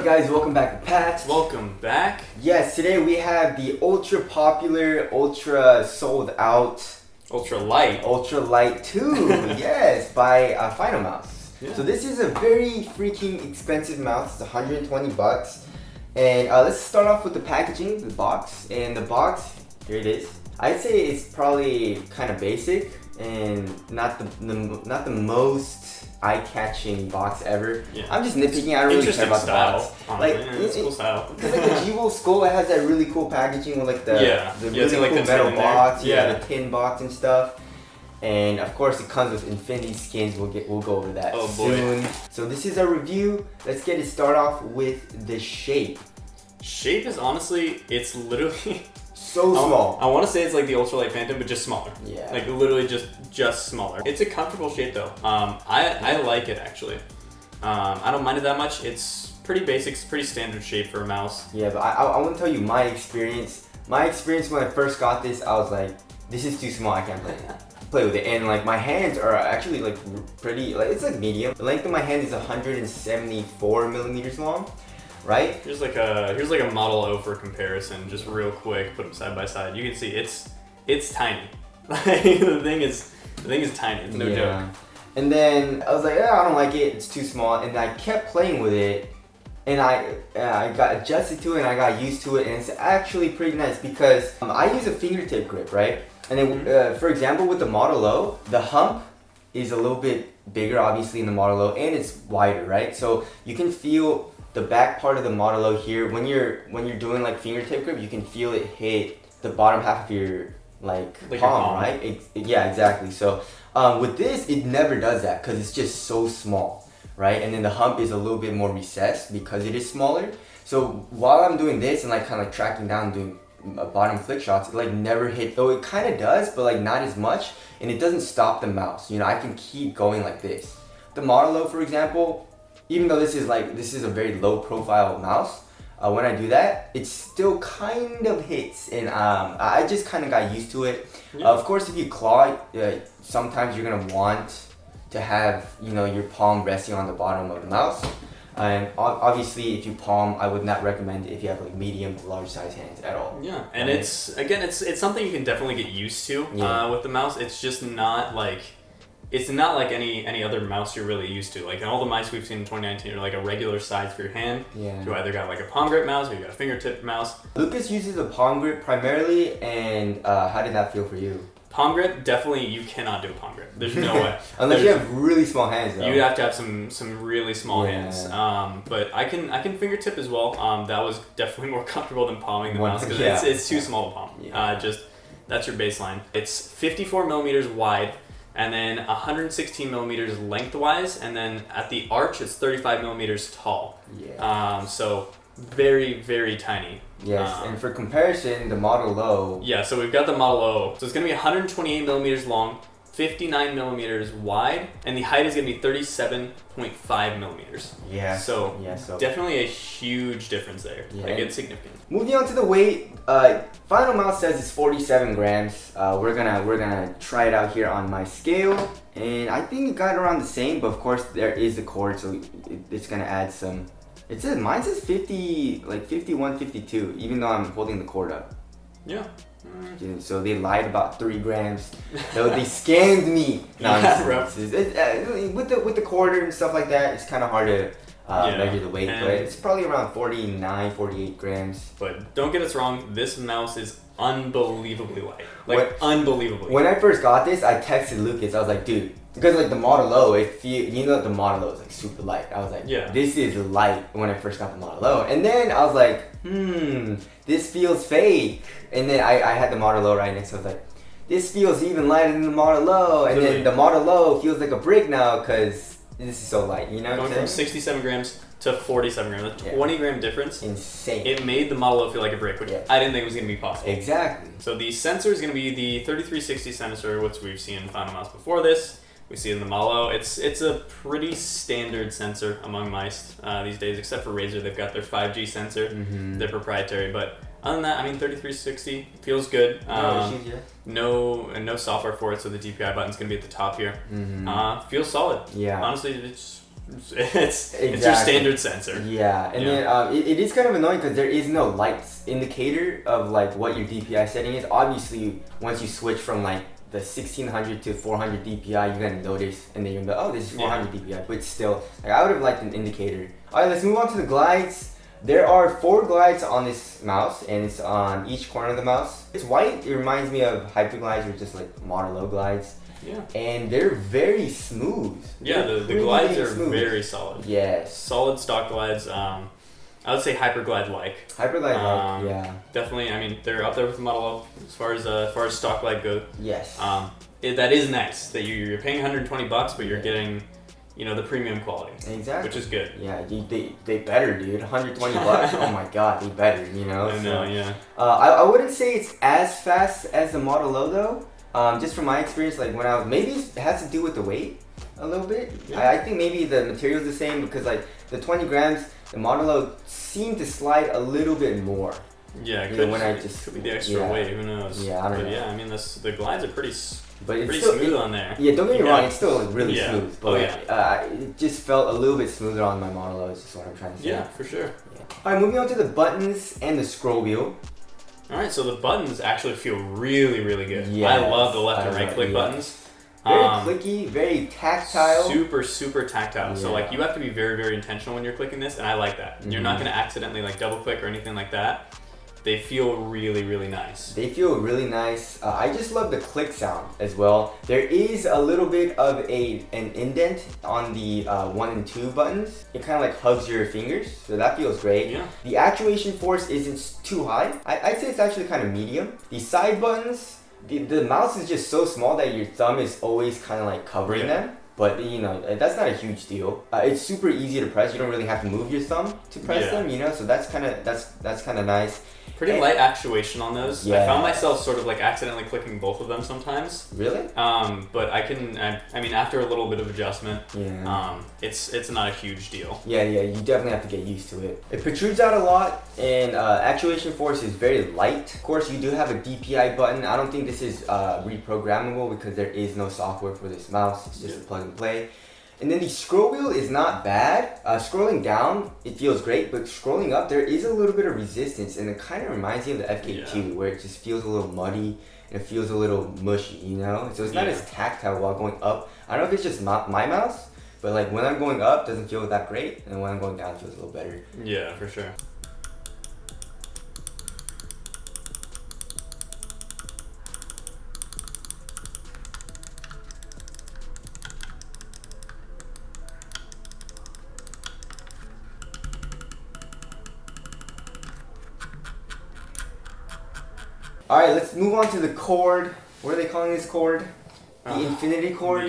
up, guys? Welcome back to Pat. Welcome back. Yes, today we have the ultra popular, ultra sold out Ultralight 2, yes, by Finalmouse. Yeah. So this is a very freaking expensive mouse. It's 120 bucks. And let's start off with the packaging, the box. And the box, here it is. I'd say it's probably kind of basic and not the most eye-catching box ever. Yeah. I'm just nitpicking. I don't really care about style, the box. Honestly. It's cool style. Because like the G-Wolf Skull, it has that really cool packaging with like the really like cool the metal tin in box, there. the tin box and stuff. And of course, it comes with infinity skins. We'll go over that soon. So this is our review. Let's get it started off with the shape. Shape is honestly, it's literally so small. I want to say it's like the Ultralight Phantom, but just smaller. Yeah. Like literally just smaller. It's a comfortable shape though. I like it actually. I don't mind it that much. It's pretty basic. It's pretty standard shape for a mouse. Yeah, but I want to tell you my experience. My experience when I first got this, I was like, this is too small. I can't play with it. And like my hands are actually like pretty, like it's like medium. The length of my hand is 174 millimeters long. Right? Here's like a Model O for comparison, just real quick. Put them side by side. You can see it's tiny. Like the thing is tiny. It's no joke. And then I was like, I don't like it. It's too small. And I kept playing with it, and I got adjusted to it, and I got used to it, and it's actually pretty nice because I use a fingertip grip, right? And then, for example, with the Model O, the hump is a little bit bigger, obviously, in the Model O, and it's wider, right? So you can feel the back part of the Model O here, when you're doing like fingertip grip, you can feel it hit the bottom half of your like palm, right? Yeah, exactly. So with this, it never does that because it's just so small, right? And then the hump is a little bit more recessed because it is smaller. So while I'm doing this and like kind of like tracking down, doing bottom flick shots, it like never hit, though it kind of does, but like not as much, and it doesn't stop the mouse. You know, I can keep going like this. The Model O, for example, even though this is a very low profile mouse, when I do that, it still kind of hits, and I just kind of got used to it. Yeah. Of course, if you claw, sometimes you're gonna want to have your palm resting on the bottom of the mouse. And obviously, if you palm, I would not recommend it if you have like medium to large size hands at all. Yeah, and it's something you can definitely get used to with the mouse. It's just not like. It's not like any other mouse you're really used to. Like all the mice we've seen in 2019 are like a regular size for your hand. Yeah. You either got like a palm grip mouse or you got a fingertip mouse. Lucas uses a palm grip primarily, and how did that feel for you? Palm grip, definitely you cannot do a palm grip. There's no way. Unless you have really small hands though. You have to have some really small hands. But I can fingertip as well. That was definitely more comfortable than palming the mouse because it's too small to palm. Yeah. That's your baseline. It's 54 millimeters wide. And then 116 millimeters lengthwise, and then at the arch, it's 35 millimeters tall. Yeah. So very, very tiny. Yes, and for comparison, the Model O. Yeah, so we've got the Model O. So it's going to be 128 millimeters long, 59 millimeters wide, and the height is going to be 37.5 millimeters. Yeah. So definitely a huge difference there. Yeah. Like it's significant. Moving on to the weight, Finalmouse says it's 47 grams. We're gonna try it out here on my scale, and I think it got around the same. But of course, there is a cord, so it's gonna add some. It says mine says 50, like 51, 52, even though I'm holding the cord up. Yeah. So they lied about 3 grams. No, they scammed me. With the quarter and stuff like that, it's kind of hard to measure the weight, but it's probably around 49, 48 grams. But don't get us wrong, this mouse is unbelievably light. Like unbelievably. When I first got this, I texted Lucas. I was like, dude, because like the Model O, the Model O is like super light. I was like, this is light when I first got the Model O. And then I was like, this feels fake. And then I had the Model O right next to it. I was like, this feels even lighter than the Model O. And then the Model O feels like a brick now because this is so light, you know? Going from 67 grams to 47 grams, a 20 gram difference. Insane. It made the Model O feel like a brick, which I didn't think was going to be possible. Exactly. So the sensor is going to be the 3360 sensor, which we've seen in Finalmouse before this. We see it in the Model O. It's a pretty standard sensor among mice these days, except for Razer. They've got their 5G sensor. They're proprietary, but other than that, I mean, 3360 feels good. No software for it, so the DPI button's going to be at the top here. Feels solid. Yeah. Honestly, it's It's your standard sensor. Yeah, and then it is kind of annoying because there is no lights indicator of like what your DPI setting is. Obviously, once you switch from like the 1600 to 400 DPI, you're gonna notice, and then you're gonna be, oh, this is 400 DPI. But still, like, I would have liked an indicator. All right, let's move on to the glides. There are 4 glides on this mouse, and it's on each corner of the mouse. It's white. It reminds me of Hyperglides or just like Model O glides. Yeah. And they're very smooth. Yeah, the glides are very solid. Yes. Solid stock glides. I would say Hyperglide-like. Hyperglide-like, yeah. Definitely. I mean, they're up there with the Model O as far as stock glide goes. Yes. That is nice that you're paying $120, but you're getting, the premium quality. Exactly. Which is good. Yeah, they better, dude. $120. Oh my god, they better. I know, yeah. I wouldn't say it's as fast as the Model O though. Just from my experience, like when maybe it has to do with the weight a little bit. Yeah. I think maybe the material's the same because like the 20 grams, the Model O seemed to slide a little bit more. Yeah, it could be the extra weight. Who knows? Yeah, I don't know. Yeah, I mean the glides are pretty still, smooth on there. Yeah, don't get me wrong, it's still really smooth. But yeah. It just felt a little bit smoother on my Model O. Is just what I'm trying to say. Yeah, for sure. Yeah. All right, moving on to the buttons and the scroll wheel. Alright, so the buttons actually feel really, really good. Yes, I love the left and right click buttons. Very clicky, very tactile. Super, super tactile. Yeah. So like you have to be very, very intentional when you're clicking this, and I like that. You're not going to accidentally like double click or anything like that. They feel really, really nice. They feel really nice. I just love the click sound as well. There is a little bit of an indent on the 1 and 2 buttons. It kind of like hugs your fingers, so that feels great. Yeah. The actuation force isn't too high. I'd say it's actually kind of medium. The side buttons, the mouse is just so small that your thumb is always kind of like covering them. But that's not a huge deal. It's super easy to press. You don't really have to move your thumb to press them. So that's kind of nice. Pretty light actuation on those. Yeah. I found myself sort of like accidentally clicking both of them sometimes. Really? But I mean, after a little bit of adjustment, it's not a huge deal. Yeah, you definitely have to get used to it. It protrudes out a lot, and actuation force is very light. Of course, you do have a DPI button. I don't think this is reprogrammable because there is no software for this mouse. It's just a plug and play. And then the scroll wheel is not bad. Scrolling down, it feels great, but scrolling up, there is a little bit of resistance, and it kind of reminds me of the FK2, where it just feels a little muddy, and it feels a little mushy, So it's not as tactile while going up. I don't know if it's just my mouse, but like when I'm going up, it doesn't feel that great, and when I'm going down, it feels a little better. Yeah, for sure. Alright, let's move on to the cord. What are they calling this cord? The infinity cord?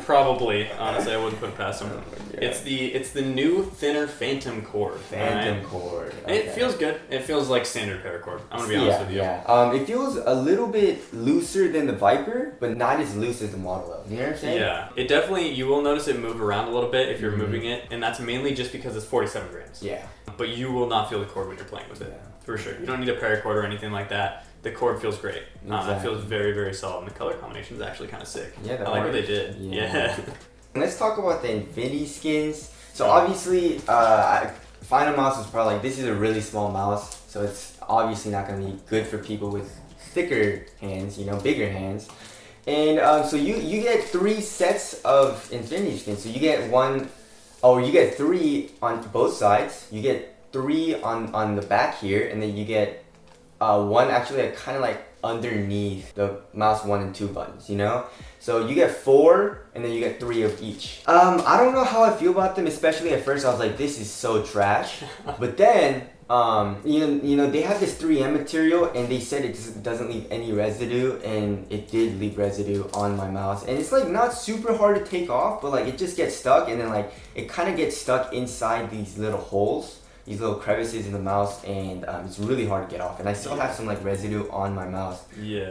Probably. Honestly, I wouldn't put it past them. Yeah. It's the new thinner Phantom cord. Phantom cord. Okay. It feels good. It feels like standard paracord. I'm gonna be honest with you. Yeah. It feels a little bit looser than the Viper, but not as loose as the Model O. You know what I'm saying? Yeah. It definitely, you will notice it move around a little bit if you're moving it, and that's mainly just because it's 47 grams. Yeah. But you will not feel the cord when you're playing with it. For sure. You don't need a paracord or anything like that. The cord feels great. It feels very, very solid. And the color combination is actually kind of sick. Yeah, I like what they did. Yeah. Let's talk about the Infinity skins. So obviously, Finalmouse was probably like, this is a really small mouse, so it's obviously not going to be good for people with thicker hands, bigger hands. And so you get 3 sets of Infinity skins. So you get you get 3 on both sides. You get 3 on the back here, and then you get 1 actually kind of like underneath the mouse 1 and 2 buttons, So you get 4, and then you get 3 of each. I don't know how I feel about them, especially at first I was like, this is so trash. But then, they have this 3M material, and they said it doesn't leave any residue, and it did leave residue on my mouse. And it's like not super hard to take off, but like it just gets stuck, and then like it kind of gets stuck inside these little holes. These little crevices in the mouse, and it's really hard to get off. And I still have some like residue on my mouse,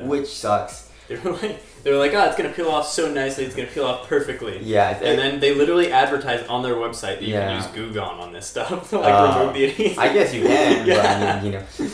which sucks. They were like, oh, it's gonna peel off so nicely. It's gonna peel off perfectly. Yeah. And then they literally advertise on their website that you can use Goo Gone on this stuff to like remove the adhesive. I guess you can,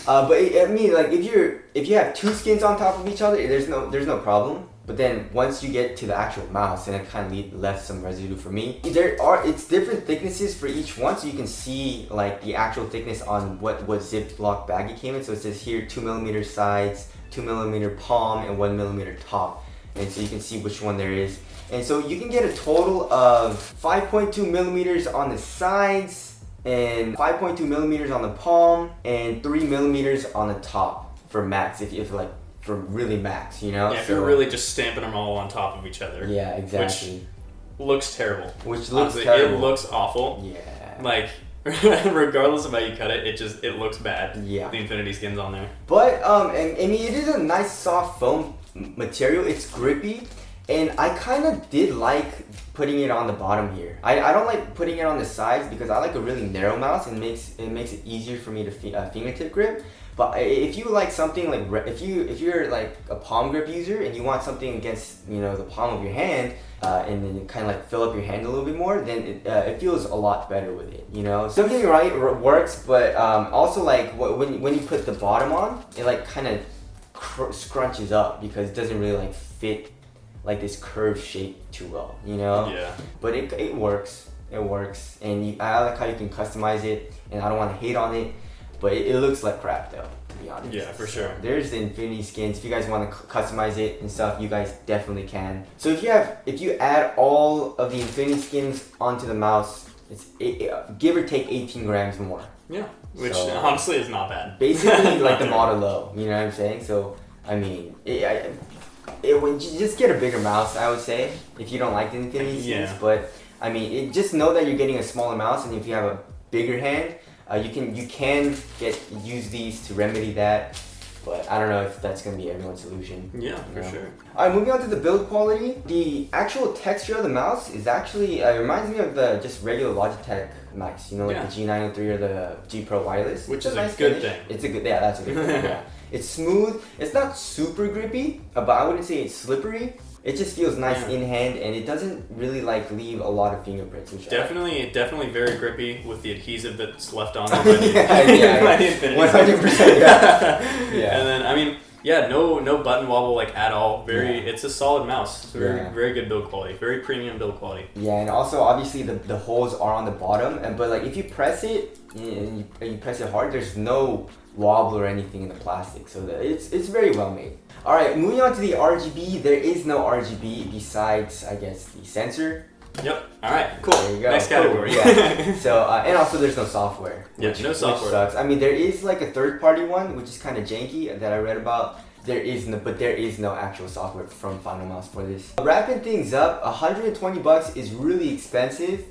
but I mean, like if you have 2 skins on top of each other, there's no problem. But then once you get to the actual mouse, and it kind of left some residue for me. It's different thicknesses for each one, so you can see like the actual thickness on what Ziploc bag it came in. So it says here 2mm sides, 2mm palm, and 1mm top. And so you can see which one there is. And so you can get a total of 5.2mm on the sides, and 5.2mm on the palm, and 3mm on the top for max, if like for really max, you know? Yeah, if you're really just stamping them all on top of each other. Yeah, exactly. Which looks terrible. Honestly, terrible. It looks awful. Yeah. Like, regardless of how you cut it, it looks bad. Yeah. The infinity skin's on there. But, and I mean, it is a nice soft foam material. It's grippy. And I kind of did like putting it on the bottom here. I don't like putting it on the sides because I like a really narrow mouse and it makes it easier for me to fingertip grip. But if you like something like if you're like a palm grip user and you want something against the palm of your hand and then kind of like fill up your hand a little bit more, then it feels a lot better with it. So don't get me right, it works, but also like when you put the bottom on, it like kind of scrunches up because it doesn't really like fit like this curved shape too well, Yeah. But it works. It works, and I like how you can customize it, and I don't want to hate on it, but it looks like crap though, to be honest. Yeah, for sure. There's the infinity skins. If you guys want to customize it and stuff, you guys definitely can. So if you add all of the infinity skins onto the mouse, it's give or take 18 grams more. Yeah, which honestly is not bad. Basically like the Model O, you know what I'm saying? So I mean, it would just get a bigger mouse, I would say, if you don't like the infinity skins. Yeah. But I mean, just know that you're getting a smaller mouse, and if you have a bigger hand, you can use these to remedy that. But I don't know if that's gonna be everyone's solution. Yeah, for sure. All right, moving on to the build quality. The actual texture of the mouse is actually reminds me of the just regular Logitech mice. Like the G903 or the G Pro Wireless. Which is a good thing. It's a good, that's a good thing. Yeah. It's smooth. It's not super grippy, but I wouldn't say it's slippery. It just feels nice in hand, and it doesn't really like leave a lot of fingerprints. Which definitely very grippy with the adhesive that's left on there. Yeah, 100%. Yeah. And then I mean, no button wobble like at all. It's a solid mouse. It's very good build quality. Very premium build quality. Yeah, and also obviously the holes are on the bottom, but like if you press it and you press it hard, there's no wobble or anything in the plastic, so it's very well made. All right, moving on to the RGB. There is no RGB besides, I guess, the sensor. Yep. All right. Cool. There you go. Next category. Cool. Yeah. So and also there's no software. No software. Which sucks. I mean, there is like a third-party one, which is kind of janky that I read about. There is no actual software from Finalmouse for this. Wrapping things up, $120 is really expensive,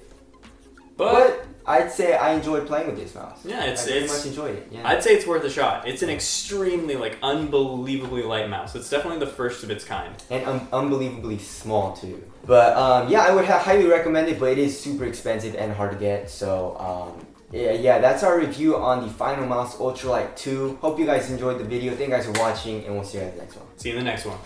but I'd say I enjoyed playing with this mouse. Yeah, I pretty much enjoyed it. Yeah. I'd say it's worth a shot. It's an extremely unbelievably light mouse. It's definitely the first of its kind. And unbelievably small too. But I would highly recommend it, but it is super expensive and hard to get. So that's our review on the Finalmouse Ultralight 2. Hope you guys enjoyed the video. Thank you guys for watching, and we'll see you guys in the next one. See you in the next one.